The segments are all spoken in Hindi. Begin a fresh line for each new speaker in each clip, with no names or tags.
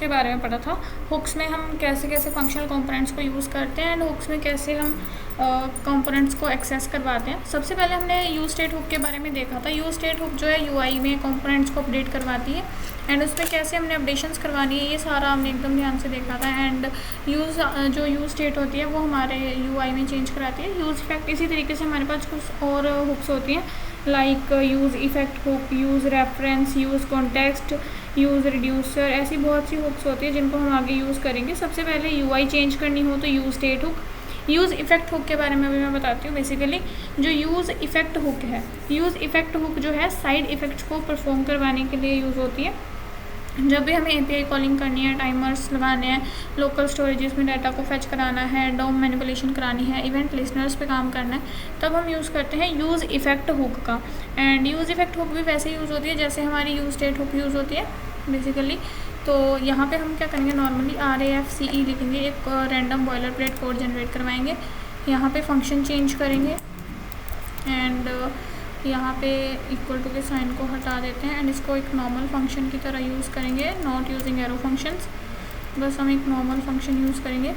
के बारे में पढ़ा था। हुक्स में हम कैसे कैसे फंक्शनल कंपोनेंट्स को यूज़ करते हैं एंड हुक्स में कैसे हम कंपोनेंट्स को एक्सेस करवाते हैं। सबसे पहले हमने यूज स्टेट हुक के बारे में देखा था। यूज स्टेट हुक जो है यूआई में कंपोनेंट्स को अपडेट करवाती है एंड उसमें कैसे हमने अपडेशंस करवानी है ये सारा हमने एकदम ध्यान से देखा था। एंड जो यूज स्टेट होती है वो हमारे यूआई में चेंज कराती है। यूज़ इफेक्ट इसी तरीके से हमारे पास कुछ और हुक्स होती हैं like use effect hook, use reference, use context, use reducer, ऐसी बहुत सी हुक्स होती है जिनको हम आगे यूज़ करेंगे। सबसे पहले यूआई चेंज करनी हो तो use state hook. Use effect hook के बारे में अभी मैं बताती हूँ। बेसिकली जो यूज़ इफेक्ट हुक है, यूज़ इफेक्ट हुक जो है साइड इफ़ेक्ट्स को परफॉर्म करवाने के लिए यूज़ होती है। जब भी हमें एपीआई कॉलिंग करनी है, टाइमर्स लगाने हैं, लोकल स्टोरेजेस में डाटा को फेच कराना है, डोम मैनिपुलेशन करानी है, इवेंट लिसनर्स पे काम करना है, तब हम यूज़ करते हैं यूज़ इफेक्ट हुक का। एंड यूज़ इफेक्ट हुक भी वैसे यूज़ होती है जैसे हमारी यूज़ स्टेट हुक यूज़ होती है बेसिकली। तो यहाँ पे हम क्या करेंगे, नॉर्मली RAFCE लिखेंगे, एक random boiler plate code generate करवाएंगे, यहाँ पे फंक्शन चेंज करेंगे एंड यहाँ पे इक्वल टू के साइन को हटा देते हैं एंड इसको एक नॉर्मल फंक्शन की तरह यूज़ करेंगे, नॉट यूजिंग एरो फंक्शंस। बस हम एक नॉर्मल फंक्शन यूज़ करेंगे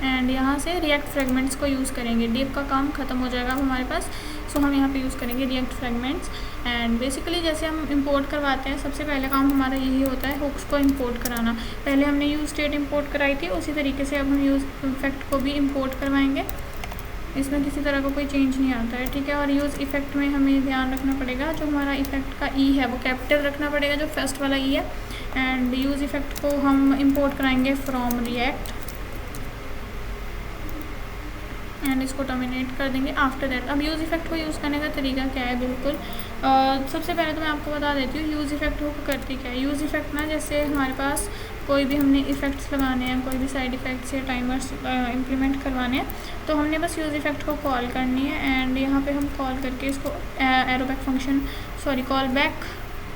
एंड यहाँ से रिएक्ट फ्रेगमेंट्स को यूज़ करेंगे। डिव का काम ख़त्म हो जाएगा हमारे पास, सो हम यहाँ पे यूज़ करेंगे रिएक्ट फ्रेगमेंट्स। एंड बेसिकली जैसे हम इंपोर्ट करवाते हैं, सबसे पहले काम हमारा यही होता है हुक्स को इंपोर्ट कराना। पहले हमने यूज़ स्टेट इंपोर्ट कराई थी, उसी तरीके से अब हम यूज़ इफेक्ट को भी इंपोर्ट करवाएंगे। इसमें किसी तरह का कोई चेंज नहीं आता है, ठीक है। और यूज़ इफेक्ट में हमें ध्यान रखना पड़ेगा, जो हमारा इफेक्ट का ई है वो कैपिटल रखना पड़ेगा, जो फर्स्ट वाला ई है। एंड यूज़ इफेक्ट को हम इंपोर्ट कराएंगे फ्रॉम रिएक्ट एंड इसको टर्मिनेट कर देंगे आफ्टर दैट। अब यूज़ इफेक्ट को यूज़ करने का तरीका क्या है, बिल्कुल सबसे पहले तो मैं आपको बता देती हूँ यूज़ इफेक्ट हुक करती क्या है। यूज़ इफेक्ट ना, जैसे हमारे पास कोई भी हमने इफ़ेक्ट्स लगाने हैं, कोई भी साइड इफ़ेक्ट्स या टाइमर्स इम्प्लीमेंट करवाने हैं, तो हमने बस यूज़ इफेक्ट को कॉल करनी है एंड यहाँ पे हम कॉल करके इसको कॉल बैक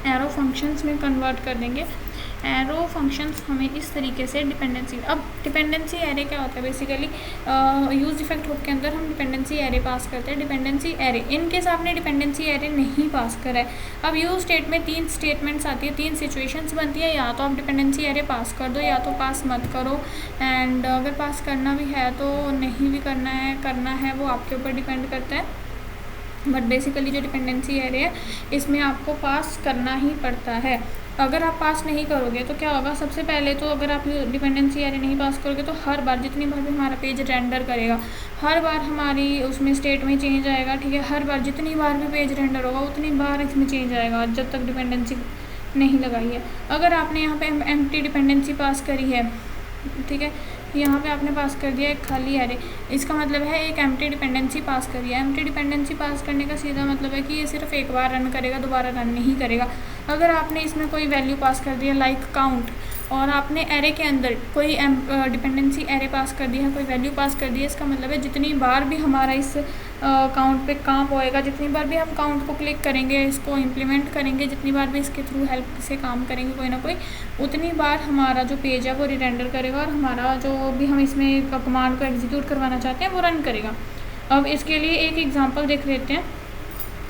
एरो फंक्शंस में कन्वर्ट कर देंगे। एरो फंक्शंस हमें इस तरीके से डिपेंडेंसी, अब डिपेंडेंसी एरे क्या होता है बेसिकली, यूज़ इफेक्ट हुक के अंदर हम डिपेंडेंसी एरे पास करते हैं। डिपेंडेंसी एरे इन केस आपने डिपेंडेंसी एरे नहीं पास करा है, अब यूज़ स्टेट में 3 स्टेटमेंट्स आती है, 3 सिचुएशंस बनती है, या तो आप डिपेंडेंसी एरे पास कर दो या तो पास मत करो। एंड अगर पास करना भी है तो नहीं भी करना है वो आपके ऊपर डिपेंड करता है। बट बेसिकली जो डिपेंडेंसी एरे है इसमें आपको पास करना ही पड़ता है। अगर आप पास नहीं करोगे तो क्या होगा, सबसे पहले तो अगर आप डिपेंडेंसी एरे नहीं पास करोगे तो हर बार जितनी बार भी हमारा पेज रेंडर करेगा, हर बार हमारी उसमें स्टेट में चेंज आएगा, ठीक है। हर बार जितनी बार भी पेज रेंडर होगा उतनी बार इसमें चेंज आएगा जब तक डिपेंडेंसी नहीं लगाई है। अगर आपने यहाँ पे एम्प्टी डिपेंडेंसी पास करी है, ठीक है, यहाँ पे आपने पास कर दिया एक खाली एरे, इसका मतलब है एक एम्प्टी डिपेंडेंसी पास करी है। एम्प्टी डिपेंडेंसी पास करने का सीधा मतलब है कि ये सिर्फ एक बार रन करेगा, दोबारा रन नहीं करेगा। अगर आपने इसमें कोई वैल्यू पास कर दिया लाइक काउंट, और आपने एरे के अंदर कोई डिपेंडेंसी एरे पास कर दिया है, कोई वैल्यू पास कर दी है, इसका मतलब है जितनी बार भी हमारा इस काउंट पे काम होएगा, जितनी बार भी हम काउंट को क्लिक करेंगे, इसको इम्प्लीमेंट करेंगे, जितनी बार भी इसके थ्रू हेल्प से काम करेंगे कोई ना कोई, उतनी बार हमारा जो पेज है वो रीरेंडर करेगा और हमारा जो भी हम इसमें कमांड को एग्जीक्यूट करवाना चाहते हैं वो रन करेगा। अब इसके लिए एक एग्जांपल देख लेते हैं।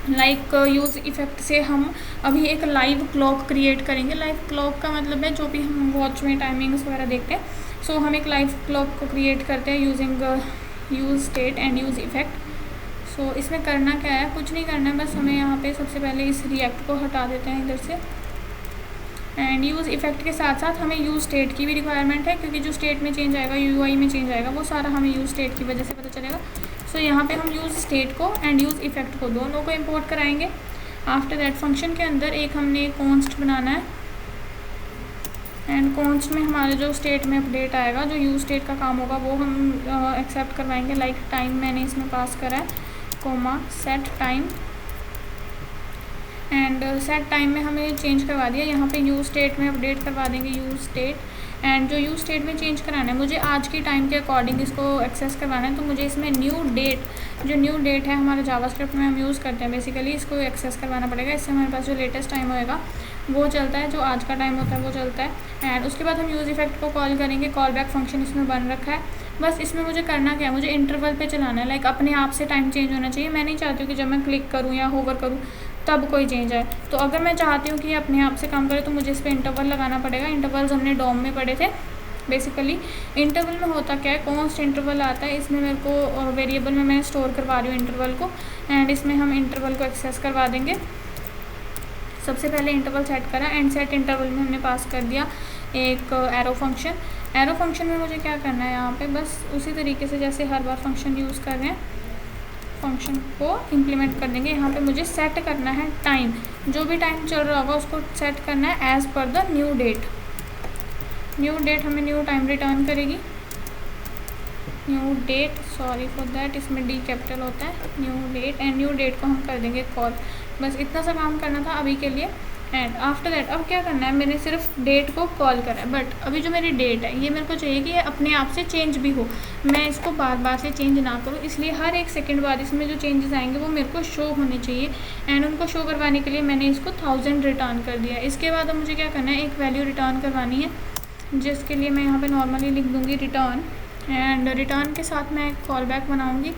लाइक यूज़ इफेक्ट से हम अभी एक लाइव क्लॉक क्रिएट करेंगे। लाइव क्लॉक का मतलब है जो भी हम वॉच में टाइमिंग्स वगैरह देखते हैं, सो हम एक लाइव क्लॉक को क्रिएट करते हैं using use state and use effect. So इसमें करना क्या है, कुछ नहीं करना है, बस हमें यहाँ पे सबसे पहले इस रिएक्ट को हटा देते हैं इधर से। एंड यूज़ इफेक्ट के साथ साथ हमें यूज़ स्टेट की भी रिक्वायरमेंट है, क्योंकि जो स्टेट में चेंज आएगा, यूआई में चेंज आएगा, वो सारा हमें यूज़ स्टेट की वजह से पता चलेगा। सो यहाँ पे हम यूज़ स्टेट को एंड यूज़ इफेक्ट को दोनों को इंपोर्ट कराएंगे। आफ्टर दैट फंक्शन के अंदर एक हमने कॉन्स्ट बनाना है एंड कॉन्स्ट में हमारे जो स्टेट में अपडेट आएगा, जो यूज़ स्टेट का काम होगा वो हम एक्सेप्ट करवाएंगे। लाइक टाइम मैंने इसमें पास करा है, comma set time, and set time में हमें चेंज करवा दिया, यहाँ पे यूज़ स्टेट में अपडेट करवा देंगे यूज़ स्टेट। एंड जो यूज़ स्टेट में चेंज कराना है, मुझे आज की टाइम के अकॉर्डिंग इसको एक्सेस करवाना है, तो मुझे इसमें न्यू डेट, जो न्यू डेट है हमारे जावास्क्रिप्ट में हम यूज़ करते हैं बेसिकली, इसको एक्सेस करवाना पड़ेगा। इससे हमारे पास जो लेटेस्ट टाइम होएगा वो चलता है, जो आज का टाइम होता है वो चलता है। एंड उसके बाद हम यूज़ इफेक्ट को कॉल करेंगे, कॉल बैक फंक्शन इसमें बन रखा है। बस इसमें मुझे करना क्या है, मुझे इंटरवल पे चलाना है, लाइक अपने आप से टाइम चेंज होना चाहिए। मैं नहीं चाहती हूँ कि जब मैं क्लिक करूँ या होवर करूँ तब कोई चेंज आए। तो अगर मैं चाहती हूँ कि ये अपने आप से काम करे तो मुझे इस पर इंटरवल लगाना पड़ेगा। इंटरवल्स हमने डॉम में पढ़े थे। बेसिकली इंटरवल में होता क्या है, कॉन्स्ट इंटरवल आता है। इसमें मेरे को वेरिएबल में मैं स्टोर करवा रही हूँ इंटरवल को, एंड इसमें हम इंटरवल को एक्सेस करवा देंगे। सबसे पहले इंटरवल सेट करा, एंड सेट इंटरवल में हमने पास कर दिया एक एरो फंक्शन। एरो फंक्शन में मुझे क्या करना है यहाँ पे, बस उसी तरीके से जैसे हर बार फंक्शन यूज़ कर रहे हैं, फंक्शन को इम्प्लीमेंट कर देंगे। यहाँ पे मुझे सेट करना है टाइम, जो भी टाइम चल रहा होगा उसको सेट करना है as per the new date. New date हमें न्यू टाइम रिटर्न करेगी। New date, sorry for that, इसमें डी कैपिटल होता है, new date. And new date को हम कर देंगे कॉल। बस इतना सा काम करना था अभी के लिए। एंड आफ्टर दैट अब क्या करना है, मैंने सिर्फ डेट को कॉल करा है, बट अभी जो मेरी डेट है ये मेरे को चाहिए कि ये अपने आप से चेंज भी हो, मैं इसको बार बार से चेंज ना करूँ। इसलिए हर एक सेकंड बाद इसमें जो चेंजेस आएंगे वो मेरे को शो होने चाहिए। एंड उनको शो करवाने के लिए मैंने इसको 1000 रिटर्न कर दिया। इसके बाद अब मुझे क्या करना है, एक वैल्यू रिटर्न करवानी है, जिसके लिए मैं यहाँ पर नॉर्मली लिख दूँगी रिटर्न। एंड रिटर्न के साथ मैं एक कॉल बैक बनाऊँगी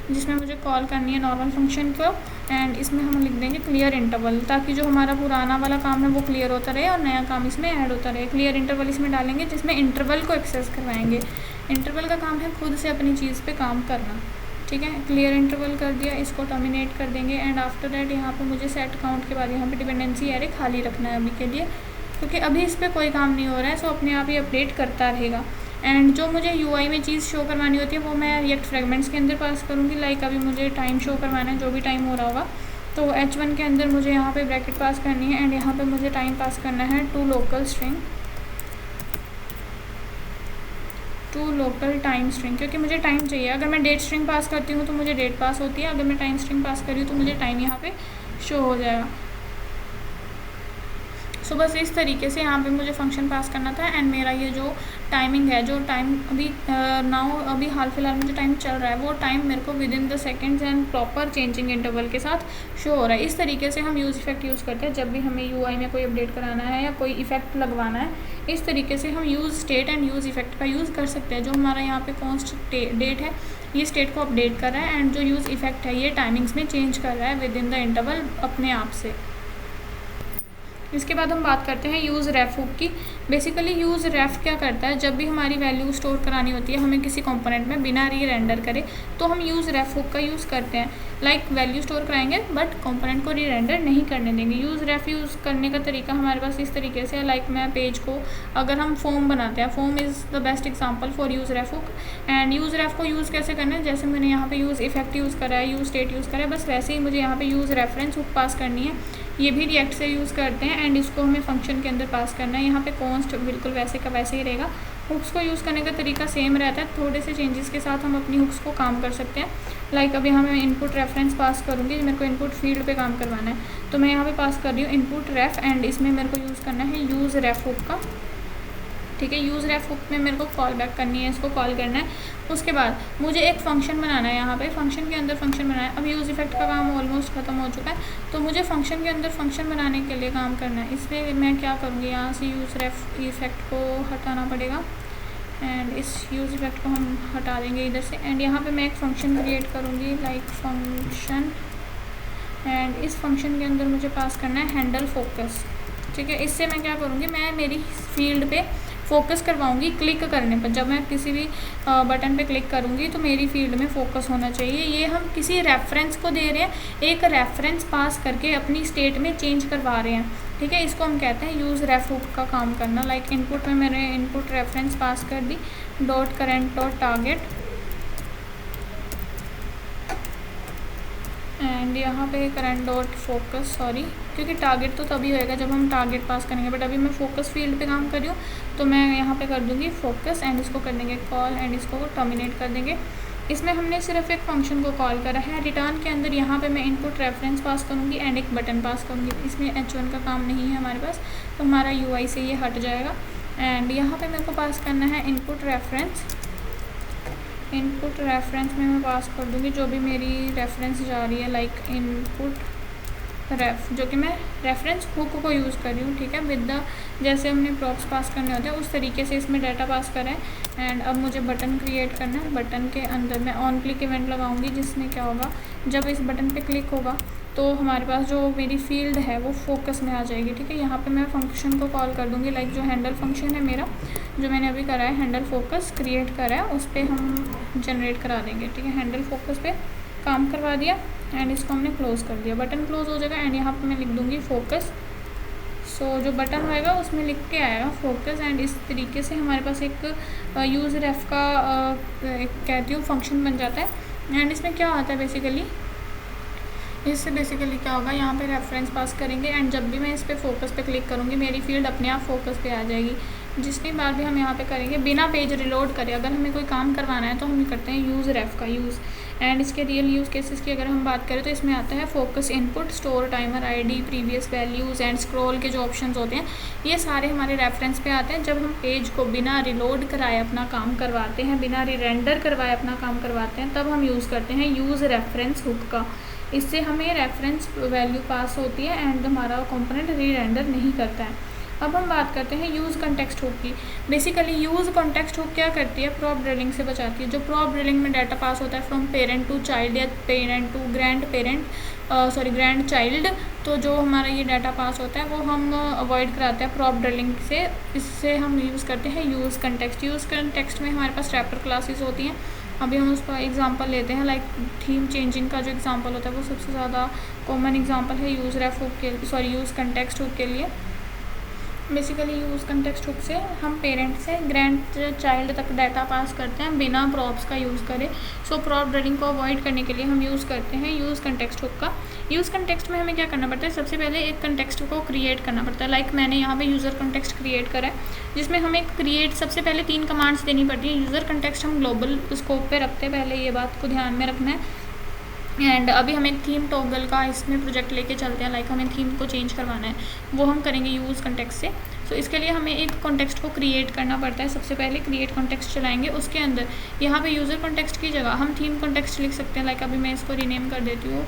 जिसमें मुझे कॉल करनी है नॉर्मल फंक्शन को। एंड इसमें हम लिख देंगे क्लियर इंटरवल, ताकि जो हमारा पुराना वाला काम है वो क्लियर होता रहे और नया काम इसमें ऐड होता रहे। क्लियर इंटरवल इसमें डालेंगे जिसमें इंटरवल को एक्सेस करवाएंगे। इंटरवल का काम है खुद से अपनी चीज़ पे काम करना, ठीक है। क्लियर इंटरवल कर दिया, इसको टर्मिनेट कर देंगे। एंड आफ्टर दैट यहाँ पे मुझे सेट काउंट के बाद यहाँ पे डिपेंडेंसी एरे खाली रखना है अभी के लिए, क्योंकि अभी इस पर कोई काम नहीं हो रहा है, सो अपने आप ही अपडेट करता रहेगा। एंड जो मुझे यूआई में चीज़ शो करवानी होती है वो मैं रिएक्ट फ्रेगमेंट्स के अंदर पास करूँगी। लाइक अभी मुझे टाइम शो करवाना है, जो भी टाइम हो रहा होगा, तो H1 के अंदर मुझे यहाँ पे ब्रैकेट पास करनी है। एंड यहाँ पे मुझे टाइम पास करना है टू लोकल टाइम स्ट्रिंग, क्योंकि मुझे टाइम चाहिए। अगर मैं डेट स्ट्रिंग पास करती हूँ तो मुझे डेट पास होती है, अगर मैं टाइम स्ट्रिंग पास कर रही हूँ तो मुझे टाइम यहाँ पे शो हो जाएगा। सो बस इस तरीके से यहाँ पे मुझे फंक्शन पास करना था। एंड मेरा ये जो टाइमिंग है, जो टाइम अभी हाल फिलहाल में जो टाइम चल रहा है वो टाइम मेरे को with in the seconds and proper changing interval के साथ शो हो रहा है। इस तरीके से हम यूज़ इफेक्ट यूज़ करते हैं जब भी हमें यूआई में कोई अपडेट कराना है या कोई इफेक्ट लगवाना है। इस तरीके से हम use state and use effect का यूज़ कर सकते हैं। जो हमारा यहाँ पे कॉन्स्ट डेट है ये स्टेट को अपडेट कर रहा है, एंड जो यूज़ इफेक्ट है ये टाइमिंग्स में चेंज कर रहा है विद इन द इंटरवल अपने आप से। इसके बाद हम बात करते हैं यूज़ रेफ हुक की। बेसिकली यूज़ रेफ क्या करता है, जब भी हमारी वैल्यू स्टोर करानी होती है हमें किसी कंपोनेंट में बिना री रेंडर करे, तो हम यूज़ रेफ हुक का यूज़ करते हैं। लाइक वैल्यू स्टोर कराएंगे बट कंपोनेंट को री रेंडर नहीं करने देंगे। यूज़ रेफ यूज़ करने का तरीका हमारे पास इस तरीके से है। लाइक मैं पेज को, अगर हम फॉर्म बनाते हैं, form is the best example for use ref hook. And use ref को यूज़ कैसे करना है, जैसे मैंने यहाँ पे यूज़ इफेक्ट यूज़ करा है, यूज़ स्टेट यूज़ करा है, बस वैसे ही मुझे यहाँ पे यूज़ रेफरेंस हुक पास करनी है। ये भी रिएक्ट से यूज़ करते हैं, एंड इसको हमें फंक्शन के अंदर पास करना है। यहाँ पे कॉन्स्ट बिल्कुल वैसे का वैसे ही रहेगा। हुक्स को यूज़ करने का तरीका सेम रहता है, थोड़े से चेंजेस के साथ हम अपनी हुक्स को काम कर सकते हैं। लाइक अभी हमें इनपुट रेफरेंस पास करूँगी, मेरे को इनपुट फील्ड पे काम करवाना है, तो मैं यहाँ पे पास कर रही हूँ इनपुट रेफ, एंड इसमें मेरे को यूज़ करना है यूज़ रेफ हुक का, ठीक है। यूज़ रेफ हुक में मेरे को कॉल बैक करनी है, इसको कॉल करना है। उसके बाद मुझे एक फ़ंक्शन बनाना है, यहाँ पे फंक्शन के अंदर फंक्शन बनाना है। अब यूज़ इफेक्ट का काम ऑलमोस्ट ख़त्म हो चुका है, तो मुझे फंक्शन के अंदर फंक्शन बनाने के लिए काम करना है। इसमें मैं क्या करूँगी, यहाँ से यूज़ रेफ इफेक्ट को हटाना पड़ेगा, एंड इस यूज़ इफेक्ट को हम हटा देंगे इधर से। एंड यहाँ पे मैं एक फ़ंक्शन क्रिएट करूँगी, लाइक फंक्शन, एंड इस फंक्शन के अंदर मुझे पास करना है हैंडल फोकस, ठीक है। इससे मैं क्या करूँगी, मैं मेरी फील्ड पे फोकस करवाऊंगी क्लिक करने पर। जब मैं किसी भी बटन पे क्लिक करूँगी तो मेरी फील्ड में फोकस होना चाहिए। ये हम किसी रेफरेंस को दे रहे हैं, एक रेफरेंस पास करके अपनी स्टेट में चेंज करवा रहे हैं, ठीक है। इसको हम कहते हैं यूज़ रेफ हुक का काम करना। लाइक इनपुट में मैंने इनपुट रेफरेंस पास कर दी, dot current dot target, and यहाँ पे करंट डॉट फोकस, सॉरी, क्योंकि टारगेट तो तभी होएगा जब हम टारगेट पास करेंगे, बट अभी मैं फोकस फील्ड पे काम कर रही हूँ, तो मैं यहाँ पे कर दूँगी फोकस, एंड इसको कर देंगे कॉल, एंड इसको टर्मिनेट कर देंगे। इसमें हमने सिर्फ एक फंक्शन को कॉल करा है। रिटर्न के अंदर यहाँ पे मैं इनपुट रेफरेंस पास करूँगी एंड एक बटन पास करूँगी। इसमें H1 का काम नहीं है हमारे पास, तो हमारा UI से ये हट जाएगा। एंड यहाँ पे मेरे को पास करना है इनपुट रेफरेंस। इनपुट रेफरेंस में मैं पास कर दूँगी जो भी मेरी रेफरेंस जा रही है, लाइक इनपुट रेफ, जो कि मैं रेफरेंस हुक को यूज़ कर रही हूँ, ठीक है, विद द जैसे हमने प्रॉप्स पास करने होते हैं उस तरीके से इसमें डाटा पास करें। एंड अब मुझे बटन क्रिएट करना है। बटन के अंदर मैं ऑन क्लिक इवेंट लगाऊंगी, जिसमें क्या होगा, जब इस बटन पे क्लिक होगा तो हमारे पास जो मेरी फील्ड है वो फोकस में आ जाएगी, ठीक है। यहाँ पे मैं फंक्शन को कॉल कर दूँगी, लाइक जो हैंडल फंक्शन है मेरा, जो मैंने अभी करा है, हैंडल फोकस क्रिएट करा है, उस पर हम जनरेट करा देंगे, ठीक है। हैंडल फोकस पे काम करवा दिया एंड इसको हमने क्लोज़ कर दिया, बटन क्लोज हो जाएगा। एंड यहाँ पे मैं लिख दूँगी फोकस। सो जो बटन होएगा उसमें लिख के आएगा फोकस। एंड इस तरीके से हमारे पास एक यूज़ रेफ का कहती हूँ फंक्शन बन जाता है। एंड इसमें क्या आता है बेसिकली, इससे बेसिकली क्या होगा, यहाँ पे रेफरेंस पास करेंगे एंड जब भी मैं इस पर फोकस पे क्लिक करूँगी मेरी फील्ड अपने आप फोकस पे आ जाएगी। जितनी बार भी हम यहाँ पे करेंगे बिना पेज रिलोड करे, अगर हमें कोई काम करवाना है तो हम करते हैं यूज़ रेफ का यूज़। एंड इसके रियल यूज़ केसेस की अगर हम बात करें तो इसमें आता है focus input, store timer ID, previous values and scroll के जो ऑप्शंस होते हैं ये सारे हमारे रेफरेंस पे आते हैं। जब हम पेज को बिना रिलोड कराए अपना काम करवाते हैं, बिना रिरेंडर करवाए अपना काम करवाते हैं, तब हम यूज़ करते हैं यूज़ रेफरेंस हुक का। इससे हमें रेफरेंस वैल्यू पास होती है एंड हमारा कंपोनेंट रीरेंडर नहीं करता है। अब हम बात करते हैं यूज़ कॉन्टेक्स्ट हुक की। बेसिकली यूज़ कॉन्टेक्स्ट हुक क्या करती है, प्रॉप ड्रिलिंग से बचाती है। जो प्रॉप ड्रिलिंग में डाटा पास होता है फ्रॉम पेरेंट टू चाइल्ड या parent to grand parent, grand child, तो जो हमारा ये डाटा पास होता है वो हम अवॉइड कराते हैं प्रॉप ड्रिलिंग से। इससे हम यूज़ करते हैं यूज़ कॉन्टेक्स्ट। यूज़ कॉन्टेक्स्ट में हमारे पास रैपर क्लासेस होती हैं। अभी हम उसका एग्जांपल लेते हैं, लाइक थीम चेंजिंग का जो एग्जांपल होता है वो सबसे ज़्यादा कॉमन एग्जांपल है यूज़ रेफ हुक के, यूज़ कॉन्टेक्स्ट हुक के लिए। बेसिकली यूज़ कॉन्टेक्स्ट हुक से हम पेरेंट से ग्रैंड चाइल्ड तक डाटा पास करते हैं बिना प्रॉप्स का यूज़ करें। सो प्रॉप ड्रिलिंग को अवॉइड करने के लिए हम यूज़ करते हैं यूज़ कॉन्टेक्स्ट हुक का। यूज़ कॉन्टेक्स्ट में हमें क्या करना पड़ता है, सबसे पहले एक कॉन्टेक्स्ट को क्रिएट करना पड़ता है। लाइक मैंने यहाँ पे यूज़र कॉन्टेक्स्ट क्रिएट करा है, जिसमें हमें क्रिएट सबसे पहले 3 कमांड्स देनी पड़ती है। यूज़र कॉन्टेक्स्ट हम ग्लोबल स्कोप पे रखते हैं, पहले ये बात को ध्यान में रखना है। एंड अभी हम एक थीम टॉगल का इसमें प्रोजेक्ट लेके चलते हैं, लाइक हमें थीम को चेंज करवाना है, वो हम करेंगे यूज़ कॉन्टेक्स्ट से। तो इसके लिए हमें एक कॉन्टेक्स्ट को क्रिएट करना पड़ता है। सबसे पहले क्रिएट कॉन्टेक्स्ट चलाएंगे, उसके अंदर यहाँ पे यूज़र कॉन्टेक्स्ट की जगह हम थीम कॉन्टेक्स्ट लिख सकते हैं। लाइक अभी मैं इसको रीनेम कर देती हूँ।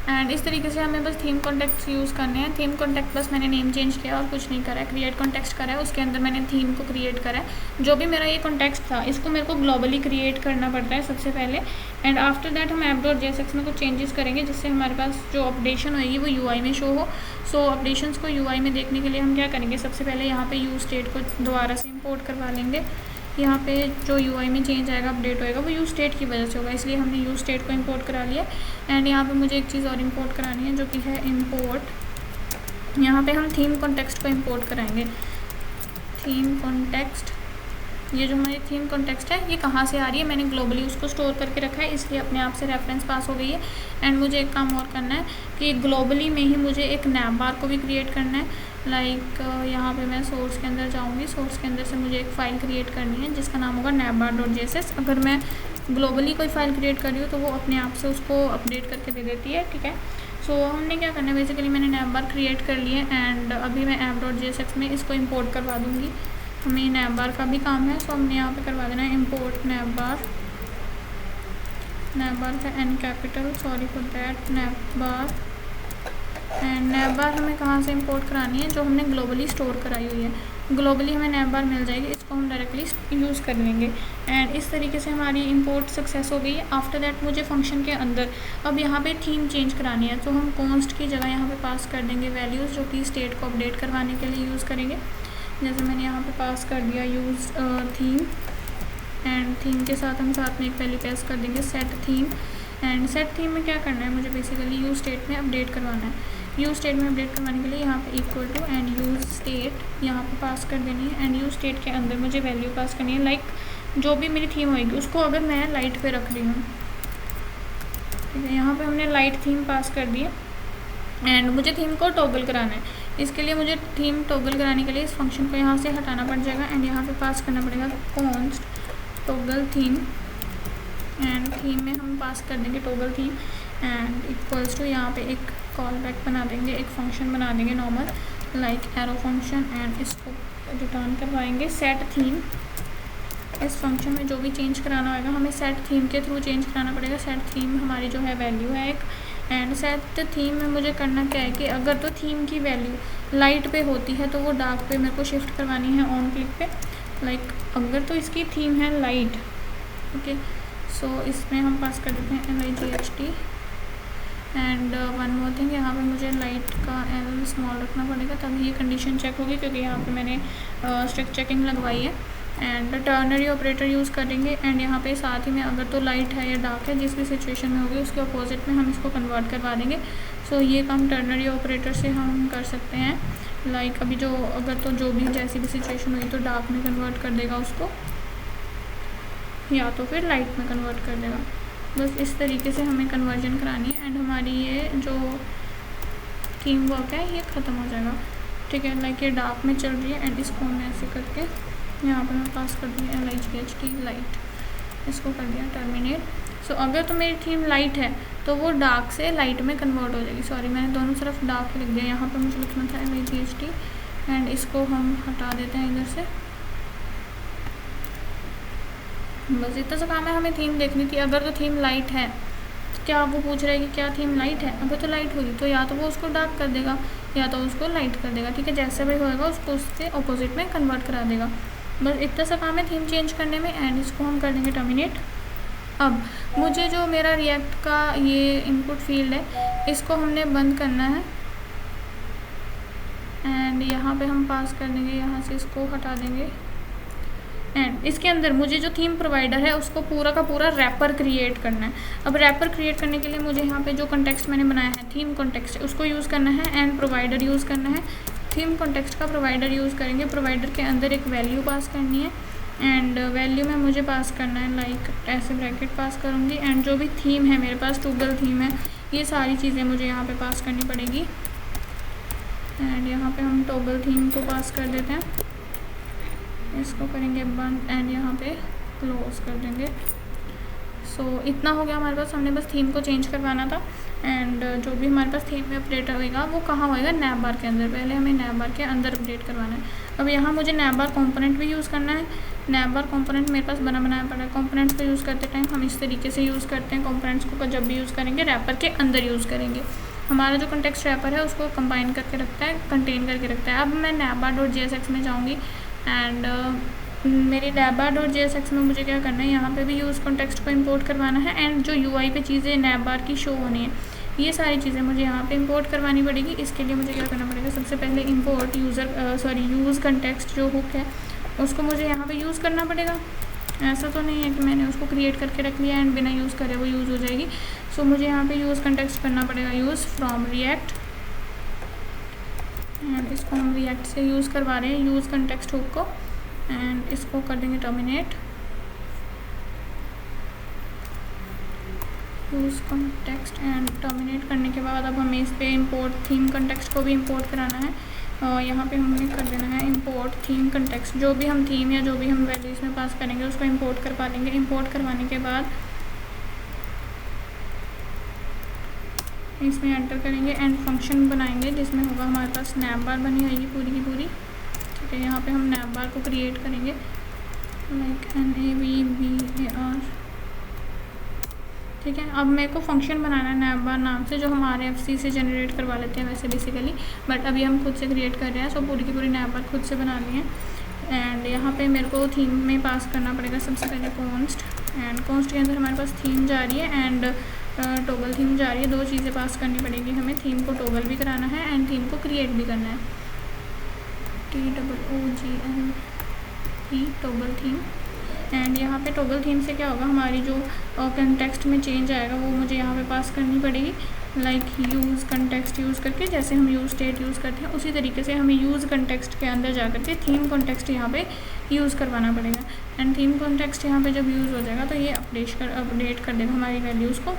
एंड इस तरीके से हमें बस थीम कॉन्टेक्स्ट यूज़ करने हैं। थीम कॉन्टेक्ट बस मैंने नेम चेंज किया और कुछ नहीं करा है। क्रिएट कॉन्टेक्स्ट करा है, उसके अंदर मैंने थीम को क्रिएट करा है। जो भी मेरा ये कॉन्टेक्स्ट था इसको मेरे को ग्लोबली क्रिएट करना पड़ता है सबसे पहले। एंड आफ्टर दैट हम app.jsx में कुछ चेंजेस करेंगे, जिससे हमारे पास जो अपडेशन होगी वो UI में शो हो। सो अपडेशंस को UI में देखने के लिए हम क्या करेंगे, सबसे पहले यहाँ पे यूज स्टेट को दोबारा से इंपोर्ट करवा लेंगे। यहाँ पे जो UI में चेंज आएगा, अपडेट होएगा, वो यूज स्टेट की वजह से होगा, इसलिए हमने यूज स्टेट को इंपोर्ट करा लिया। एंड यहाँ पे मुझे एक चीज़ और इंपोर्ट करानी है, जो कि है इंपोर्ट। यहाँ पे हम थीम कॉन्टेक्स्ट को इंपोर्ट कराएंगे। थीम कॉन्टेक्स्ट, ये जो हमारी थीम कॉन्टेक्स्ट है ये कहाँ से आ रही है, मैंने ग्लोबली उसको स्टोर करके रखा है, इसलिए अपने आप से रेफरेंस पास हो गई है। एंड मुझे एक काम और करना है कि ग्लोबली में ही मुझे एक नैप बार को भी क्रिएट करना है। लाइक यहाँ पे मैं सोर्स के अंदर जाऊँगी, सोर्स के अंदर से मुझे एक फ़ाइल क्रिएट करनी है जिसका नाम होगा napbar.js। अगर मैं ग्लोबली कोई फ़ाइल क्रिएट कर रही हूँ तो वो अपने आप से उसको अपडेट करके दे देती है, ठीक है। सो हमने क्या करना है, बेसिकली मैंने नैप बार क्रिएट कर लिए एंड अभी मैं app.jsx में इसको इंपोर्ट करवा दूँगी। हमें नैप बार का भी काम है, सो हमने यहाँ पे करवा देना है import navbar. Navbar का N capital, sorry for that, navbar. And navbar हमें कहाँ से इंपोर्ट करानी है, जो हमने ग्लोबली स्टोर कराई हुई है। ग्लोबली हमें नैप बार मिल जाएगी, इसको हम डायरेक्टली यूज़ कर लेंगे। एंड इस तरीके से हमारी इंपोर्ट सक्सेस हो गई है। आफ्टर दैट मुझे फंक्शन के अंदर अब यहाँ पे थीम चेंज करानी है, तो हम कॉन्स्ट की जगह यहाँ पे पास कर देंगे वैल्यूज़, जो कि स्टेट को अपडेट करवाने के लिए यूज़ करेंगे। जैसे मैंने यहाँ पे पास कर दिया यूज़ थीम, एंड थीम के साथ हम साथ में एक वैल्यू पास कर देंगे set theme. And set theme में क्या करना है, मुझे बेसिकली यूज स्टेट में अपडेट करवाना है। यूज स्टेट में अपडेट करवाने के लिए यहाँ पे equal to and use state यहाँ पे पास कर देनी है। एंड यूज स्टेट के अंदर मुझे वैल्यू पास करनी है, लाइक जो भी मेरी थीम होगी उसको अगर मैं लाइट पे रख रही हूँ, ठीक है। यहाँ पे हमने लाइट थीम पास कर दी है एंड मुझे थीम को टॉगल कराना है। इसके लिए मुझे थीम टॉगल कराने के लिए इस फंक्शन को यहाँ से हटाना पड़ जाएगा एंड यहाँ पे पास करना पड़ेगा const toggle theme. And theme में हम पास कर देंगे toggle theme and equals to यहाँ पे एक कॉल बैक बना देंगे, एक फंक्शन बना देंगे normal like arrow function. And इसको रिटर्न करवाएंगे सेट थीम। इस फंक्शन में जो भी चेंज कराना होगा हमें सेट थीम के थ्रू चेंज कराना पड़ेगा। सेट थीम हमारी जो है वैल्यू है एक, एंड सेट थीम में मुझे करना क्या है कि अगर तो थीम की वैल्यू लाइट पे होती है तो वो डार्क पे मेरे को शिफ्ट करवानी है ऑन क्लिक पे। लाइक अगर तो इसकी थीम है लाइट, ओके, सो इसमें हम पास कर देते हैं LIGHT। And one more thing, यहाँ पे मुझे लाइट का L स्मॉल रखना पड़ेगा तभी ये कंडीशन चेक होगी, क्योंकि यहाँ पे मैंने स्ट्रिक्ट चेकिंग लगवाई है। एंड टर्नरी ऑपरेटर यूज़ करेंगे। एंड यहाँ पे साथ ही में अगर तो लाइट है या डार्क है, जिस भी सिचुएशन में होगी उसके अपोजिट में हम इसको कन्वर्ट करवा देंगे। सो ये काम टर्नरी ऑपरेटर से हम कर सकते हैं। लाइक अभी जो अगर तो जो भी जैसी भी सिचुएशन हुई तो डार्क में कन्वर्ट कर देगा उसको, या तो फिर लाइट में कन्वर्ट कर देगा। बस इस तरीके से हमें कन्वर्जन करानी है एंड हमारी ये जो थीम वर्क है ये ख़त्म हो जाएगा। ठीक है, लाइक ये डार्क में चल रही है एंड इसको हमने ऐसे करके यहाँ पर मैं पास कर दिया LIGHT लाइट, इसको कर दिया टर्मिनेट। सो अगर तो मेरी थीम लाइट है तो वो डार्क से लाइट में कन्वर्ट हो जाएगी। सॉरी, मैंने दोनों तरफ डार्क लिख दिया, यहाँ पर मुझे लिखना था LIGHT एंड इसको हम हटा देते हैं इधर से। बस इतना सा काम है, हमें थीम देखनी थी। अगर तो थीम लाइट है, क्या वो पूछ रहा है कि क्या थीम लाइट है, अगर तो लाइट होगी तो या तो वो उसको डार्क कर देगा या तो उसको लाइट कर देगा। ठीक है, जैसे भी होएगा उसको उसके अपोजिट में कन्वर्ट करा देगा। बस इतना सा काम है थीम चेंज करने में एंड इसको हम कर देंगे टर्मिनेट। अब मुझे जो मेरा रिएक्ट का ये इनपुट फील्ड है इसको हमने बंद करना है एंड यहाँ पे हम पास कर देंगे, यहाँ से इसको हटा देंगे। एंड इसके अंदर मुझे जो थीम प्रोवाइडर है उसको पूरा का पूरा रैपर क्रिएट करना है। अब रैपर क्रिएट करने के लिए मुझे यहाँ पे जो कॉन्टेक्स्ट मैंने बनाया है थीम कॉन्टेक्स्ट, उसको यूज़ करना है एंड प्रोवाइडर यूज़ करना है। थीम कॉन्टेक्स्ट का प्रोवाइडर यूज़ करेंगे, प्रोवाइडर के अंदर एक वैल्यू पास करनी है एंड वैल्यू में मुझे पास करना है लाइक ऐसे ब्रैकेट पास करूँगी एंड जो भी थीम है मेरे पास टॉगल थीम है, ये सारी चीज़ें मुझे यहाँ पे पास करनी पड़ेगी। एंड यहाँ पे हम टॉगल थीम को पास कर देते हैं, इसको करेंगे बंद एंड यहाँ पे क्लोज कर देंगे। सो इतना हो गया हमारे पास, हमने बस थीम को चेंज करवाना था। एंड जो भी हमारे पास थीम में अपडेट होएगा वो कहाँ होएगा, नैप बार के अंदर। पहले हमें नैप बार के अंदर अपडेट करवाना है। अब यहाँ मुझे नैप बार कॉम्पोनेंट भी यूज़ करना है। नैप बार कॉम्पोनेंट मेरे पास बनाया पड़ा है। कॉम्पोनेंट्स को यूज़ करते टाइम हम इस तरीके से यूज़ करते हैं। कॉम्पोनेंट्स को जब भी यूज़ करेंगे रैपर के अंदर यूज़ करेंगे। हमारा जो कॉन्टेक्स्ट रैपर है उसको कंबाइन करके रखता है, कंटेन करके रखता है। अब मैं navbar.jsx में जाऊँगी एंड मेरी navbar.jsx में मुझे क्या करना है, यहाँ पे भी यूज़ कॉन्टेक्स्ट को इंपोर्ट करवाना है एंड जो UI पे चीज़ें navbar की शो होनी है ये सारी चीज़ें मुझे यहाँ पे इंपोर्ट करवानी पड़ेगी। इसके लिए मुझे क्या करना पड़ेगा, सबसे पहले इंपोर्ट यूज़ कॉन्टेक्स्ट जो हुक है उसको मुझे यहाँ पे यूज़ करना पड़ेगा। ऐसा तो नहीं है कि मैंने उसको क्रिएट करके रख लिया एंड बिना यूज़ करे वो यूज़ हो जाएगी। सो मुझे यहाँ पे यूज़ कॉन्टेक्स्ट करना पड़ेगा, यूज़ फ्रॉम रिएक्ट एंड इसको हम रिएक्ट से यूज़ करवा रहे हैं यूज़ कॉन्टेक्स्ट हुक को एंड इसको कर देंगे terminate. Use context and terminate करने के बाद अब हमें इस पर इंपोर्ट थीम कॉन्टेक्स्ट को भी इंपोर्ट कराना है। यहाँ पे हमें कर देना है इंपोर्ट थीम कॉन्टेक्स्ट। जो भी हम थीम या जो भी हम वैल्यू इसमें पास करेंगे उसको इंपोर्ट करवा लेंगे। इंपोर्ट करवाने के बाद इसमें एंटर करेंगे एंड फंक्शन बनाएंगे जिसमें होगा हमारे पास नैप बार बनी रहेगी पूरी की पूरी। ठीक है, यहाँ पे हम नैप बार को क्रिएट करेंगे लाइक NAVBAR। ठीक है, अब मेरे को फंक्शन बनाना है नैप बार नाम से, जो हमारे FC से जनरेट करवा लेते हैं वैसे बेसिकली, बट अभी हम खुद से क्रिएट कर रहे हैं। सो पूरी की पूरी नैप बार खुद से बनानी है एंड यहाँ पे मेरे को थीम में पास करना पड़ेगा सबसे पहले कॉन्स्ट एंड कॉन्स्ट के अंदर हमारे पास थीम जा रही है एंड टॉगल थीम जा रही है। दो चीज़ें पास करनी पड़ेगी हमें, थीम को टॉगल भी कराना है एंड थीम को क्रिएट भी करना है। TOOGLE टॉगल थीम एंड यहाँ पे टॉगल थीम से क्या होगा, हमारी जो कॉन्टेक्स्ट में चेंज आएगा वो मुझे यहाँ पे पास करनी पड़ेगी लाइक यूज़ कॉन्टेक्स्ट यूज़ करके, जैसे हम यूज़ स्टेट यूज़ करते हैं उसी तरीके से हमें यूज़ कॉन्टेक्स्ट के अंदर जा करके थीम कॉन्टेक्स्ट यहाँ पे यूज़ करवाना पड़ेगा एंड थीम कॉन्टेक्स्ट यहाँ पे जब यूज़ हो जाएगा तो ये अपडेट कर देगा हमारी वैल्यूज़ को।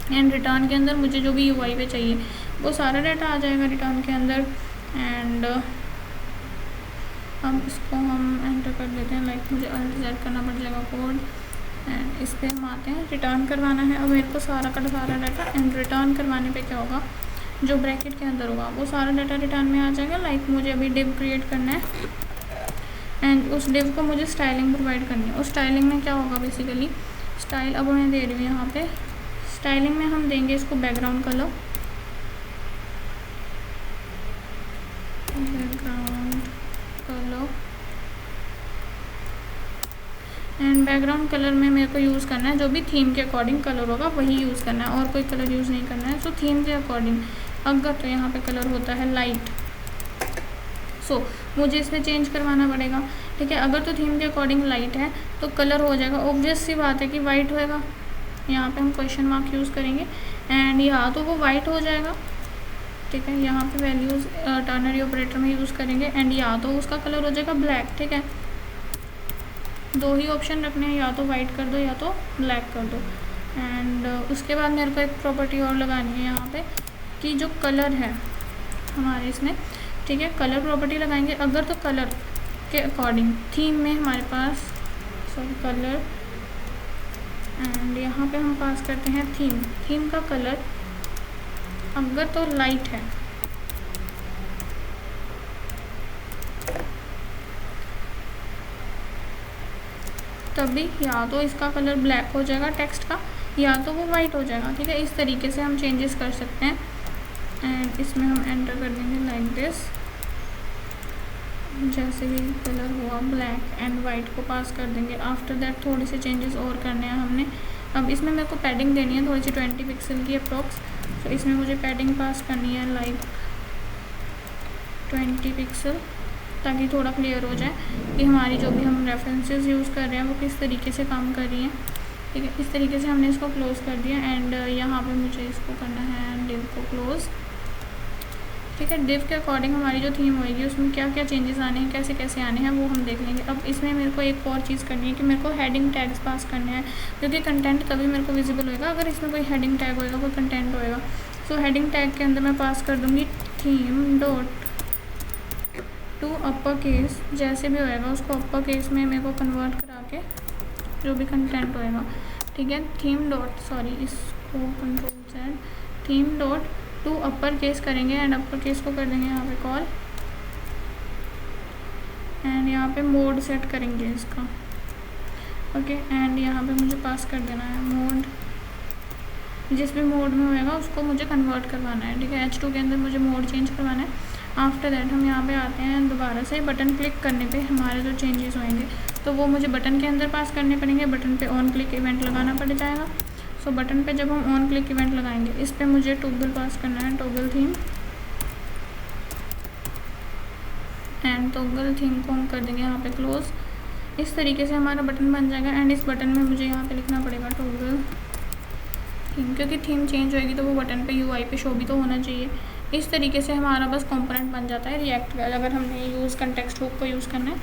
एंड रिटर्न के अंदर मुझे जो भी UI पे चाहिए वो सारा डाटा आ जाएगा रिटर्न के अंदर। एंड अब इसको हम एंटर कर देते हैं लाइक मुझे Alt-Z करना पड़ जाएगा कोड एंड इस पर हम आते हैं रिटर्न करवाना है। अब मेरे को सारा का सारा डाटा एंड रिटर्न करवाने पे क्या होगा, जो ब्रैकेट के अंदर होगा वो सारा डाटा रिटर्न में आ जाएगा। लाइक मुझे अभी डिव क्रिएट करना है एंड उस डिव को मुझे स्टाइलिंग प्रोवाइड करनी है। उस स्टाइलिंग में क्या होगा बेसिकली, स्टाइल अब मैं दे रही हूँ यहाँ पे स्टाइलिंग में हम देंगे इसको background colour, and background colour में मेरे को यूज़ करना है जो भी थीम के अकॉर्डिंग कलर होगा वही यूज़ करना है, और कोई कलर यूज़ नहीं करना है। सो थीम के अकॉर्डिंग अगर तो यहाँ पे कलर होता है लाइट, सो मुझे इसमें चेंज करवाना पड़ेगा, ठीक है। अगर तो थीम के अकॉर्डिंग लाइट है तो कलर हो जाएगा, ऑब्वियस सी बात है कि वाइट होएगा। यहाँ पे हम क्वेश्चन मार्क यूज़ करेंगे एंड या तो वो वाइट हो जाएगा, ठीक है। यहाँ पे वैल्यूज़ टर्नरी ऑपरेटर में यूज़ करेंगे एंड या तो उसका कलर हो जाएगा ब्लैक, ठीक है। दो ही ऑप्शन रखने हैं, या तो वाइट कर दो या तो ब्लैक कर दो। एंड उसके बाद मेरे को एक प्रॉपर्टी और लगानी है यहाँ पे कि जो कलर है हमारे इसमें, ठीक है, कलर प्रॉपर्टी लगाएंगे। अगर तो कलर के अकॉर्डिंग थीम में हमारे पास कलर एंड यहाँ पे हम पास करते हैं थीम का कलर अगर तो लाइट है तभी या तो इसका कलर ब्लैक हो जाएगा टेक्स्ट का, या तो वो वाइट हो जाएगा, ठीक है। इस तरीके से हम चेंजेस कर सकते हैं एंड इसमें हम एंटर कर देंगे लाइक दिस। जैसे भी कलर हुआ ब्लैक एंड वाइट को पास कर देंगे। आफ्टर दैट थोड़ी सी चेंजेस और करने हैं हमने। अब इसमें मेरे को पैडिंग देनी है थोड़ी सी 20 पिक्सल की अप्रॉक्स, तो इसमें मुझे पैडिंग पास करनी है लाइक 20 पिक्सल, ताकि थोड़ा क्लियर हो जाए कि हमारी जो भी हम रेफरेंसेस यूज़ कर रहे हैं वो किस तरीके से काम कर रही हैं, ठीक है। इस तरीके से हमने इसको क्लोज़ कर दिया एंड यहाँ पे मुझे इसको करना है डिव को क्लोज़, ठीक है। डिव के अकॉर्डिंग हमारी जो थीम होएगी उसमें क्या क्या चेंजेस आने हैं, कैसे कैसे आने हैं वो हम देख लेंगे। अब इसमें मेरे को एक और चीज़ करनी है कि मेरे को हेडिंग टैग्स पास करने हैं, क्योंकि कंटेंट तभी मेरे को विजिबल होएगा अगर इसमें कोई हेडिंग टैग होएगा, कोई कंटेंट होएगा। सो हेडिंग टैग के अंदर मैं पास कर दूँगी theme dot to upper case, जैसे भी होएगा उसको अपर केस में मेरे को कन्वर्ट करा के जो भी कंटेंट होएगा, ठीक है। थीम डॉट इसको control Z theme dot to upper case करेंगे एंड अपर केस को कर देंगे यहाँ पे कॉल एंड यहाँ पे मोड सेट करेंगे इसका, ओके। एंड यहाँ पे मुझे पास कर देना है मोड, जिस भी मोड में होएगा उसको मुझे कन्वर्ट करवाना है, ठीक है। H2 के अंदर मुझे मोड चेंज करवाना है। आफ्टर दैट हम यहाँ पे आते हैं, दोबारा से बटन क्लिक करने पे हमारे जो चेंजेस होंगे तो वो मुझे बटन के अंदर पास करने पड़ेंगे। बटन पे ऑन क्लिक इवेंट लगाना पड़ जाएगा। सो बटन पे जब हम ऑन क्लिक इवेंट लगाएंगे इस पे मुझे टॉगल पास करना है, toggle theme, and toggle theme को हम कर देंगे यहाँ पे क्लोज। इस तरीके से हमारा बटन बन जाएगा एंड इस बटन में मुझे यहाँ पे लिखना पड़ेगा टॉगल थीम, क्योंकि थीम चेंज होएगी तो वो बटन पे UI पे शो भी तो होना चाहिए। इस तरीके से हमारा बस कंपोनेंट बन जाता है रिएक्ट का। अगर हमने यूज़ कंटेक्स्ट हुक को यूज़ करना है,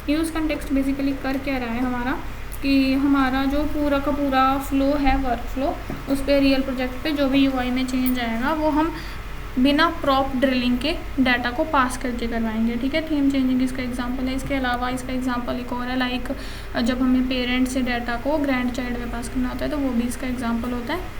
यूज़ कंटेक्स्ट बेसिकली कर क्या रहा है हमारा कि हमारा जो पूरा का पूरा फ्लो है वर्क फ्लो, उस पर रियल प्रोजेक्ट पे जो भी UI में चेंज आएगा वो हम बिना प्रॉप ड्रिलिंग के डाटा को पास करके करवाएंगे, ठीक है। थीम चेंजिंग इसका एग्जांपल है। इसके अलावा इसका एग्जांपल एक और है, लाइक जब हमें पेरेंट से डाटा को ग्रैंड चाइल्ड में पास करना होता है तो वो भी इसका एग्जांपल होता है।